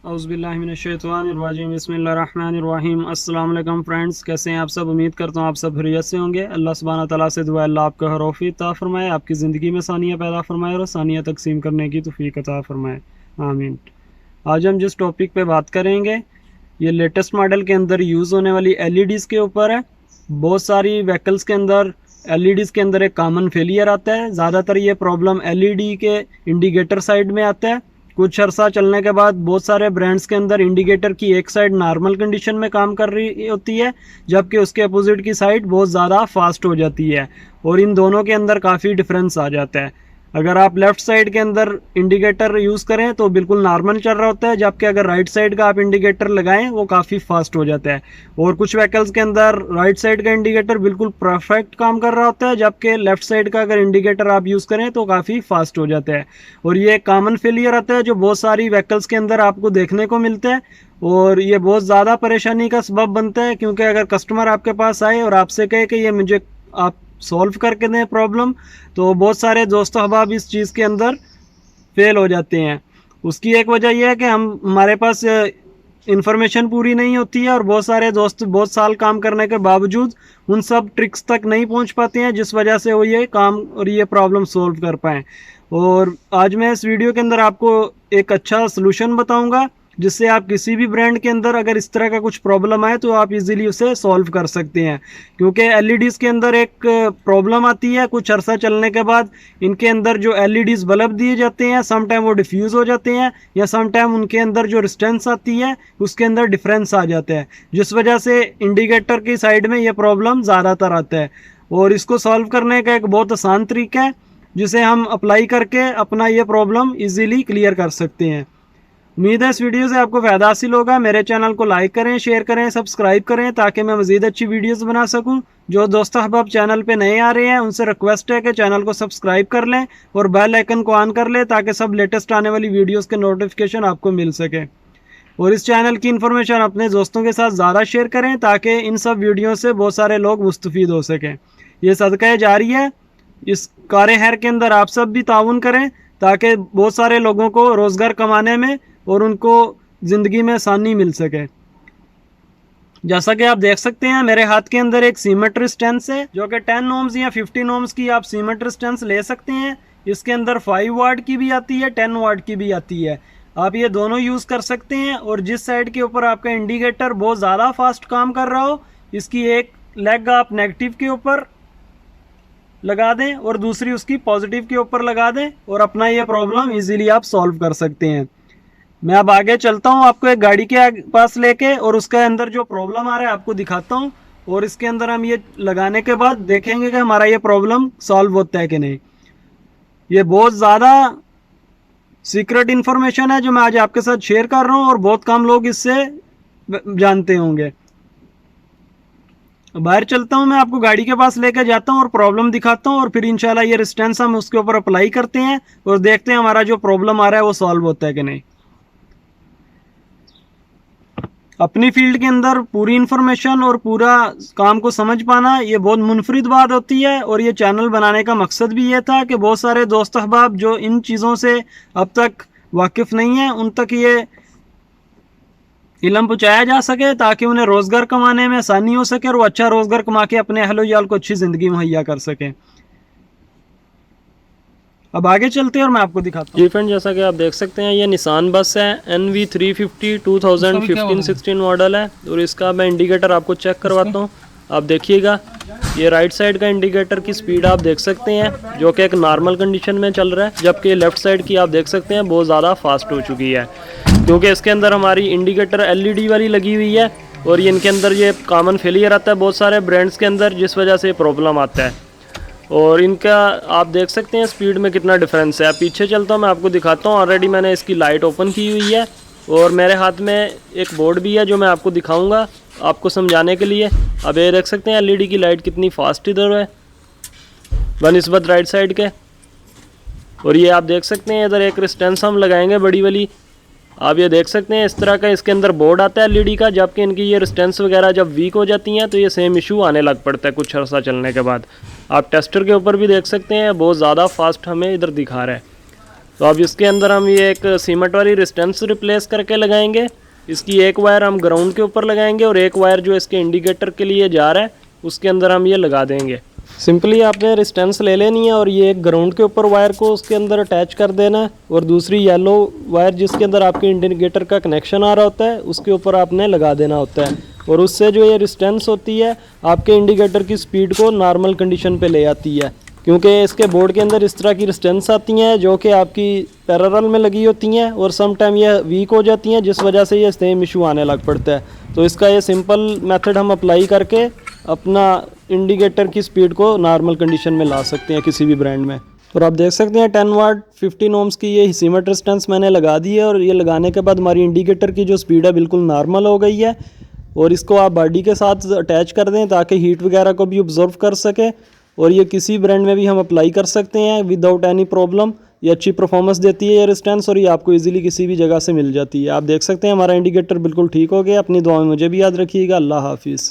औज़ुबिल्लाहिमिनश्शैतानिर्रजीम बिस्मिल्लाहिर्रहमानिर्रहीम। अस्सलाम वालेकुम फ्रेंड्स, कैसे हैं आप सब? उम्मीद करता हूँ आप सब खैरियत से होंगे। अल्लाह सुब्हानहू तआला से दुआ अल्लाह आपको हर औफ़ी अता फ़रमाए, आपकी ज़िंदगी में सानिया पैदा फ़रमाए और सानिया तक़सीम करने की तौफ़ीक अता फ़रमाए, आमीन। आज हम जिस टॉपिक पे बात करेंगे ये लेटेस्ट मॉडल के अंदर यूज़ होने वाली LEDs के ऊपर है। बहुत सारी व्हीकल्स के अंदर LEDs के अंदर एक कॉमन फेलियर आता है। ज़्यादातर ये प्रॉब्लम LED के इंडिकेटर साइड में आता है। कुछ अरसा चलने के बाद बहुत सारे ब्रांड्स के अंदर इंडिकेटर की एक साइड नॉर्मल कंडीशन में काम कर रही होती है, जबकि उसके अपोजिट की साइड बहुत ज़्यादा फास्ट हो जाती है और इन दोनों के अंदर काफ़ी डिफरेंस आ जाता है। अगर आप लेफ़्ट साइड के अंदर इंडिकेटर यूज़ करें तो बिल्कुल नॉर्मल चल रहा होता है, जबकि अगर राइट साइड का आप इंडिकेटर लगाएं वो काफ़ी फास्ट हो जाता है। और कुछ व्हीकल्स के अंदर राइट साइड का इंडिकेटर बिल्कुल परफेक्ट काम कर रहा होता है, जबकि लेफ़्ट साइड का अगर इंडिकेटर आप यूज़ करें तो काफ़ी फास्ट हो जाता है। और ये एक कॉमन फेलियर आता है जो बहुत सारी व्हीकल्स के अंदर आपको देखने को मिलता है और ये बहुत ज़्यादा परेशानी का सबब बनता है, क्योंकि अगर कस्टमर आपके पास आए और आपसे कहे कि ये मुझे आप सॉल्व करके दें प्रॉब्लम, तो बहुत सारे दोस्त अहबाब इस चीज़ के अंदर फेल हो जाते हैं। उसकी एक वजह यह है कि हमारे पास इन्फॉर्मेशन पूरी नहीं होती है और बहुत सारे दोस्त बहुत साल काम करने के बावजूद उन सब ट्रिक्स तक नहीं पहुंच पाते हैं, जिस वजह से वो ये काम और ये प्रॉब्लम सॉल्व कर पाएँ। और आज मैं इस वीडियो के अंदर आपको एक अच्छा सलूशन बताऊंगा जिससे आप किसी भी ब्रांड के अंदर अगर इस तरह का कुछ प्रॉब्लम आए तो आप इजीली उसे सॉल्व कर सकते हैं। क्योंकि LEDs के अंदर एक प्रॉब्लम आती है, कुछ अरसा चलने के बाद इनके अंदर जो LEDs बल्ब दिए जाते हैं सम टाइम वो डिफ्यूज़ हो जाते हैं या सम टाइम उनके अंदर जो रेजिस्टेंस आती है उसके अंदर डिफरेंस आ जाता है, जिस वजह से इंडिकेटर की साइड में ये प्रॉब्लम ज़्यादातर आता है। और इसको सॉल्व करने का एक बहुत आसान तरीका है जिसे हम अप्लाई करके अपना ये प्रॉब्लम ईज़िली क्लियर कर सकते हैं। उम्मीद है इस वीडियो से आपको फ़ायदा हासिल होगा। मेरे चैनल को लाइक करें, शेयर करें, सब्सक्राइब करें ताकि मैं मज़ीद अच्छी वीडियोस बना सकूं। जो दोस्त अहबाब चैनल पे नए आ रहे हैं उनसे रिक्वेस्ट है कि चैनल को सब्सक्राइब कर लें और बेल आइकन को ऑन कर लें ताकि सब लेटेस्ट आने वाली वीडियोस के नोटिफिकेशन आपको मिल सके। और इस चैनल की इन्फॉर्मेशन अपने दोस्तों के साथ ज़्यादा शेयर करें ताकि इन सब वीडियो से बहुत सारे लोग मुस्तफ़ीद हो सकें। ये सदका जारी है, इस कार खैर के अंदर आप सब भी ताउन करें ताकि बहुत सारे लोगों को रोज़गार कमाने में और उनको ज़िंदगी में आसानी मिल सके। जैसा कि आप देख सकते हैं मेरे हाथ के अंदर एक सीमेंट रेजिस्टेंस है जो कि 10 ohms या 15 ohms की आप सीमेंट रेजिस्टेंस ले सकते हैं। इसके अंदर 5 वाट की भी आती है, 10 वाट की भी आती है। आप ये दोनों यूज़ कर सकते हैं। और जिस साइड के ऊपर आपका इंडिकेटर बहुत ज़्यादा फास्ट काम कर रहा हो, इसकी एक लेग आप नेगेटिव के ऊपर लगा दें और दूसरी उसकी पॉजिटिव के ऊपर लगा दें और अपना ये प्रॉब्लम इजीली आप सॉल्व कर सकते हैं। मैं अब आगे चलता हूं, आपको एक गाड़ी के पास लेके और उसके अंदर जो प्रॉब्लम आ रहा है आपको दिखाता हूं और इसके अंदर हम ये लगाने के बाद देखेंगे कि हमारा ये प्रॉब्लम सॉल्व होता है कि नहीं। ये बहुत ज़्यादा सीक्रेट इन्फॉर्मेशन है जो मैं आज आपके साथ शेयर कर रहा हूं और बहुत कम लोग इससे जानते होंगे। बाहर चलता हूं, मैं आपको गाड़ी के पास लेकर जाता हूं और प्रॉब्लम दिखाता हूं और फिर इंशाल्लाह ये रेजिस्टेंस हम उसके ऊपर अप्लाई करते हैं और देखते हैं हमारा जो प्रॉब्लम आ रहा है वो सॉल्व होता है कि नहीं। अपनी फील्ड के अंदर पूरी इन्फॉर्मेशन और पूरा काम को समझ पाना ये बहुत मुनफरिद बात होती है और ये चैनल बनाने का मकसद भी ये था कि बहुत सारे दोस्त अहबाब जो इन चीज़ों से अब तक वाकिफ़ नहीं हैं उन तक ये इल्म पहुँचाया जा सके ताकि उन्हें रोज़गार कमाने में आसानी हो सके और वो अच्छा रोज़गार कमा के अपने अहल वयाल को अच्छी ज़िंदगी मुहैया कर सकें। अब आगे चलते हैं और मैं आपको दिखाता हूँ। जी फ्रेंड, जैसा कि आप देख सकते हैं ये निसान बस है NV350 2015-16 मॉडल है और इसका मैं इंडिकेटर आपको चेक करवाता हूँ। आप देखिएगा ये राइट साइड का इंडिकेटर की स्पीड आप देख सकते हैं जो कि एक नॉर्मल कंडीशन में चल रहा है, जबकि लेफ़्ट साइड की आप देख सकते हैं बहुत ज़्यादा फास्ट हो चुकी है क्योंकि इसके अंदर हमारी इंडिकेटर LED वाली लगी हुई है और ये इनके अंदर ये कॉमन फेलियर आता है बहुत सारे ब्रांड्स के अंदर, जिस वजह से प्रॉब्लम आता है। और इनका आप देख सकते हैं स्पीड में कितना डिफरेंस है। पीछे चलता हूँ, मैं आपको दिखाता हूँ। ऑलरेडी मैंने इसकी लाइट ओपन की हुई है और मेरे हाथ में एक बोर्ड भी है जो मैं आपको दिखाऊंगा आपको समझाने के लिए। अब ये देख सकते हैं LED की लाइट कितनी फास्ट इधर है बनिस्बत राइट साइड के। और ये आप देख सकते हैं इधर एक रेजिस्टेंस हम लगाएंगे बड़ी वाली। आप ये देख सकते हैं इस तरह का इसके अंदर बोर्ड आता है LED का, जबकि इनकी ये रेजिस्टेंस वगैरह जब वीक हो जाती हैं तो ये सेम इशू आने लग पड़ता है कुछ अर्सा चलने के बाद। आप टेस्टर के ऊपर भी देख सकते हैं बहुत ज़्यादा फास्ट हमें इधर दिखा रहा है। तो अब इसके अंदर हम ये एक सीमेंट वाली रेजिस्टेंस रिप्लेस करके लगाएंगे। इसकी एक वायर हम ग्राउंड के ऊपर लगाएंगे और एक वायर जो इसके इंडिकेटर के लिए जा रहा है उसके अंदर हम ये लगा देंगे। सिंपली आपने रेजिस्टेंस ले लेनी है और ये एक ग्राउंड के ऊपर वायर को उसके अंदर अटैच कर देना है और दूसरी येलो वायर जिसके अंदर आपके इंडिकेटर का कनेक्शन आ रहा होता है उसके ऊपर आपने लगा देना होता है। और उससे जो ये रेजिस्टेंस होती है आपके इंडिकेटर की स्पीड को नॉर्मल कंडीशन पे ले आती है, क्योंकि इसके बोर्ड के अंदर इस तरह की रेजिस्टेंस आती हैं जो कि आपकी पैरेलल में लगी होती हैं और सम टाइम ये वीक हो जाती हैं, जिस वजह से ये सेम इशू आने लग पड़ता है। तो इसका ये सिंपल मेथड हम अप्लाई करके अपना इंडिकेटर की स्पीड को नॉर्मल कंडीशन में ला सकते हैं किसी भी ब्रांड में। और आप देख सकते हैं 10 वाट 15 ओम्स की ये सीमेंट रेजिस्टेंस मैंने लगा दी है और ये लगाने के बाद हमारी इंडिकेटर की जो स्पीड है बिल्कुल नॉर्मल हो गई है। और इसको आप बॉडी के साथ अटैच कर दें ताकि हीट वगैरह को भी ऑब्जर्व कर सके और ये किसी ब्रांड में भी हम अप्लाई कर सकते हैं विदाउट एनी प्रॉब्लम। ये अच्छी परफॉर्मेंस देती है ये रेजिस्टेंस और ये आपको इजीली किसी भी जगह से मिल जाती है। आप देख सकते हैं हमारा इंडिकेटर बिल्कुल ठीक हो गया। अपनी दुआ में मुझे भी याद रखिएगा। अल्लाह हाफिज़।